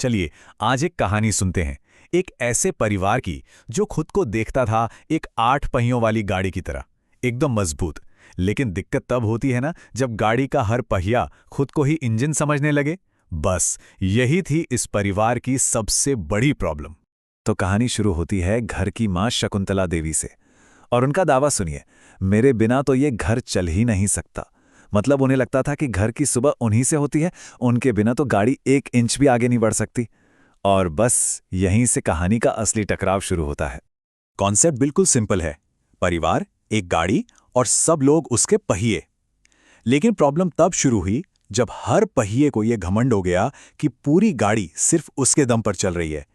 चलिए आज एक कहानी सुनते हैं, एक ऐसे परिवार की जो खुद को देखता था एक 8 पहियों वाली गाड़ी की तरह, एकदम मजबूत। लेकिन दिक्कत तब होती है ना जब गाड़ी का हर पहिया खुद को ही इंजन समझने लगे। बस यही थी इस परिवार की सबसे बड़ी प्रॉब्लम। तो कहानी शुरू होती है घर की मां शकुंतला देवी से, और उनका दावा सुनिए, मेरे बिना तो ये घर चल ही नहीं सकता। मतलब उन्हें लगता था कि घर की सुबह उन्हीं से होती है, उनके बिना तो गाड़ी 1 इंच भी आगे नहीं बढ़ सकती। और बस यहीं से कहानी का असली टकराव शुरू होता है। कॉन्सेप्ट बिल्कुल सिंपल है, परिवार, एक गाड़ी और सब लोग उसके पहिए। लेकिन प्रॉब्लम तब शुरू हुई जब हर पहिए को यह घमंड हो गया कि पूरी गाड़ी सिर्फ उसके दम पर चल रही है,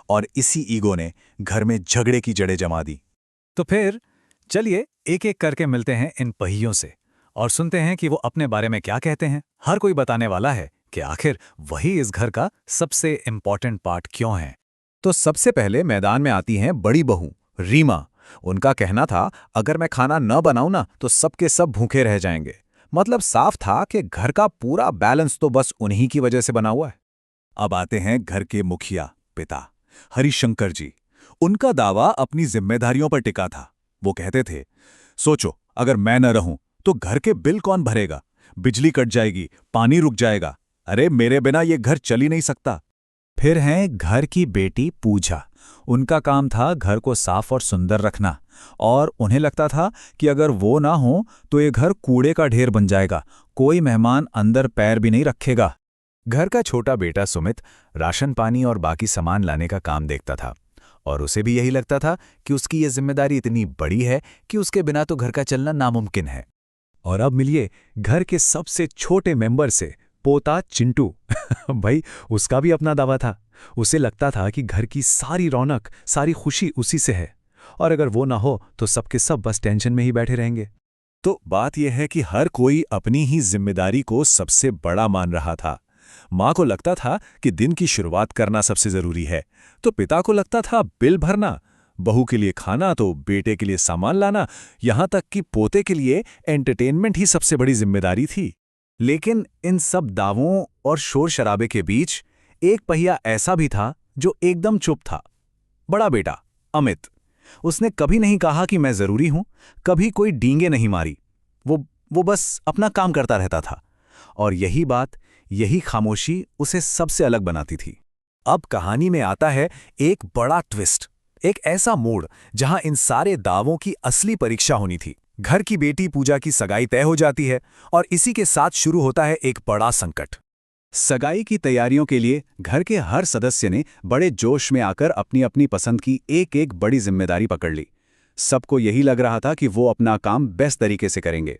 और इसी ईगो ने घर में झगड़े की जड़ें जमा दी। तो फिर चलिए एक एक करके मिलते हैं इन पहियों से और सुनते हैं कि वो अपने बारे में क्या कहते हैं। हर कोई बताने वाला है कि आखिर वही इस घर का सबसे इंपॉर्टेंट पार्ट क्यों है। तो सबसे पहले मैदान में आती हैं बड़ी बहू रीमा। उनका कहना था, अगर मैं खाना न बनाऊं ना तो सबके सब भूखे रह जाएंगे। मतलब साफ था कि घर का पूरा बैलेंस तो बस उन्हीं की वजह से बना हुआ है। अब आते हैं घर के मुखिया पिता हरिशंकर जी। उनका दावा अपनी जिम्मेदारियों पर टिका था। वो कहते थे, सोचो अगर मैं न रहूं तो घर के बिल कौन भरेगा, बिजली कट जाएगी, पानी रुक जाएगा, अरे मेरे बिना ये घर चल ही नहीं सकता। फिर हैं घर की बेटी पूजा। उनका काम था घर को साफ और सुंदर रखना, और उन्हें लगता था कि अगर वो ना हो तो ये घर कूड़े का ढेर बन जाएगा, कोई मेहमान अंदर पैर भी नहीं रखेगा। घर का छोटा बेटा सुमित राशन पानी और बाकी सामान लाने का काम देखता था, और उसे भी यही लगता था कि उसकी ये जिम्मेदारी इतनी बड़ी है कि उसके बिना तो घर का चलना नामुमकिन है। और अब मिलिए घर के सबसे छोटे मेंबर से, पोता चिंटू। भाई उसका भी अपना दावा था। उसे लगता था कि घर की सारी रौनक, सारी खुशी उसी से है, और अगर वो ना हो तो सबके सब बस टेंशन में ही बैठे रहेंगे। तो बात यह है कि हर कोई अपनी ही जिम्मेदारी को सबसे बड़ा मान रहा था। माँ को लगता था कि दिन की शुरुआत करना सबसे जरूरी है, तो पिता को लगता था बिल भरना, बहू के लिए खाना तो बेटे के लिए सामान लाना, यहां तक कि पोते के लिए एंटरटेनमेंट ही सबसे बड़ी जिम्मेदारी थी। लेकिन इन सब दावों और शोर शराबे के बीच एक पहिया ऐसा भी था जो एकदम चुप था, बड़ा बेटा अमित। उसने कभी नहीं कहा कि मैं जरूरी हूं, कभी कोई डींगे नहीं मारी। वो बस अपना काम करता रहता था, और यही बात, यही खामोशी उसे सबसे अलग बनाती थी। अब कहानी में आता है एक बड़ा ट्विस्ट, एक ऐसा मोड़ जहां इन सारे दावों की असली परीक्षा होनी थी। घर की बेटी पूजा की सगाई तय हो जाती है, और इसी के साथ शुरू होता है एक बड़ा संकट। सगाई की तैयारियों के लिए घर के हर सदस्य ने बड़े जोश में आकर अपनी अपनी पसंद की एक एक बड़ी जिम्मेदारी पकड़ ली। सबको यही लग रहा था कि वो अपना काम बेस्ट तरीके से करेंगे।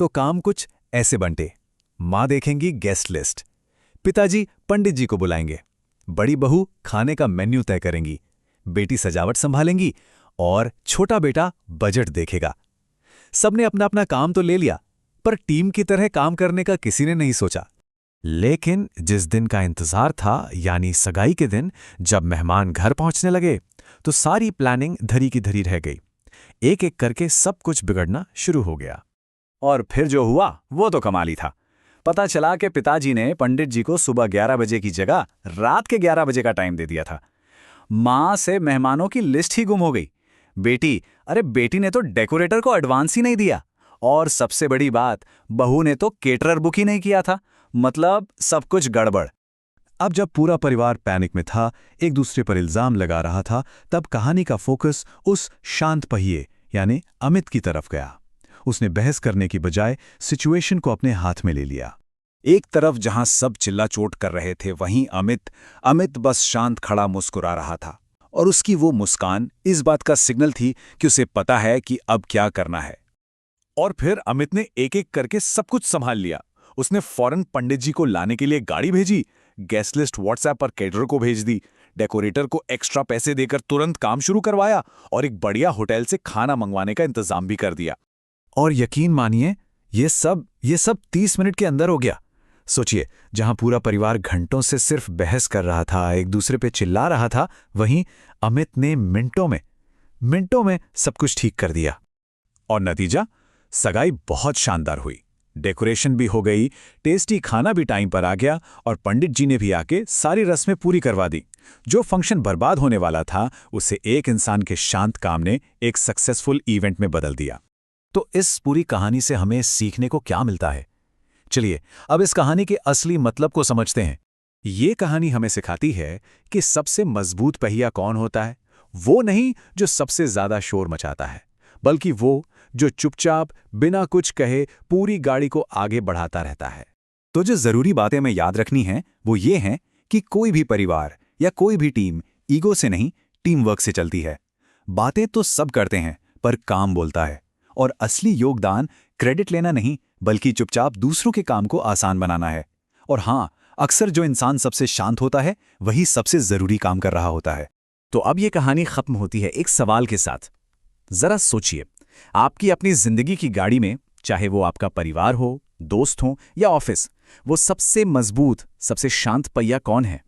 तो काम कुछ ऐसे बंटे। माँ देखेंगी गेस्ट लिस्ट, पिताजी पंडित जी को बुलाएंगे, बड़ी बहू खाने का मेन्यू तय करेंगी, बेटी सजावट संभालेंगी, और छोटा बेटा बजट देखेगा। सबने अपना अपना काम तो ले लिया, पर टीम की तरह काम करने का किसी ने नहीं सोचा। लेकिन जिस दिन का इंतजार था, यानी सगाई के दिन, जब मेहमान घर पहुंचने लगे तो सारी प्लानिंग धरी की धरी रह गई। एक एक करके सब कुछ बिगड़ना शुरू हो गया। और फिर जो हुआ वो तो कमाल ही था। पता चला कि पिताजी ने पंडित जी को सुबह 11 बजे की जगह रात के 11 बजे का टाइम दे दिया था। माँ से मेहमानों की लिस्ट ही गुम हो गई। बेटी ने तो डेकोरेटर को एडवांस ही नहीं दिया, और सबसे बड़ी बात, बहू ने तो केटरर बुक ही नहीं किया था। मतलब सब कुछ गड़बड़। अब जब पूरा परिवार पैनिक में था, एक दूसरे पर इल्जाम लगा रहा था, तब कहानी का फोकस उस शांत पहिए यानी अमित की तरफ गया। उसने बहस करने की बजाय सिचुएशन को अपने हाथ में ले लिया। एक तरफ जहां सब चिल्ला चोट कर रहे थे, वहीं अमित बस शांत खड़ा मुस्कुरा रहा था, और उसकी वो मुस्कान इस बात का सिग्नल थी कि उसे पता है कि अब क्या करना है। और फिर अमित ने एक एक करके सब कुछ संभाल लिया। उसने फौरन पंडित जी को लाने के लिए गाड़ी भेजी, गेस्ट लिस्ट व्हाट्सएप पर केटरर को भेज दी, डेकोरेटर को एक्स्ट्रा पैसे देकर तुरंत काम शुरू करवाया, और एक बढ़िया होटल से खाना मंगवाने का इंतजाम भी कर दिया। और यकीन मानिए, ये सब 30 मिनट के अंदर हो गया। सोचिए, जहां पूरा परिवार घंटों से सिर्फ बहस कर रहा था, एक दूसरे पे चिल्ला रहा था, वहीं अमित ने मिनटों में सब कुछ ठीक कर दिया। और नतीजा, सगाई बहुत शानदार हुई। डेकोरेशन भी हो गई, टेस्टी खाना भी टाइम पर आ गया और पंडित जी ने भी आके सारी रस्में पूरी करवा दी। जो फंक्शन बर्बाद होने वाला था उसे एक इंसान के शांत काम ने एक सक्सेसफुल इवेंट में बदल दिया। तो इस पूरी कहानी से हमें सीखने को क्या मिलता है? चलिए अब इस कहानी के असली मतलब को समझते हैं। ये कहानी हमें सिखाती है कि सबसे मजबूत पहिया कौन होता है। वो नहीं जो सबसे ज्यादा शोर मचाता है, बल्कि वो जो चुपचाप बिना कुछ कहे पूरी गाड़ी को आगे बढ़ाता रहता है। तो जो जरूरी बातें हमें याद रखनी हैं वो ये हैं कि कोई भी परिवार या कोई भी टीम ईगो से नहीं, टीम वर्क से चलती है। बातें तो सब करते हैं पर काम बोलता है, और असली योगदान क्रेडिट लेना नहीं बल्कि चुपचाप दूसरों के काम को आसान बनाना है। और हाँ, अक्सर जो इंसान सबसे शांत होता है वही सबसे जरूरी काम कर रहा होता है। तो अब ये कहानी खत्म होती है एक सवाल के साथ। जरा सोचिए, आपकी अपनी जिंदगी की गाड़ी में, चाहे वो आपका परिवार हो, दोस्त हो या ऑफिस, वो सबसे मजबूत, सबसे शांत पहिया कौन है?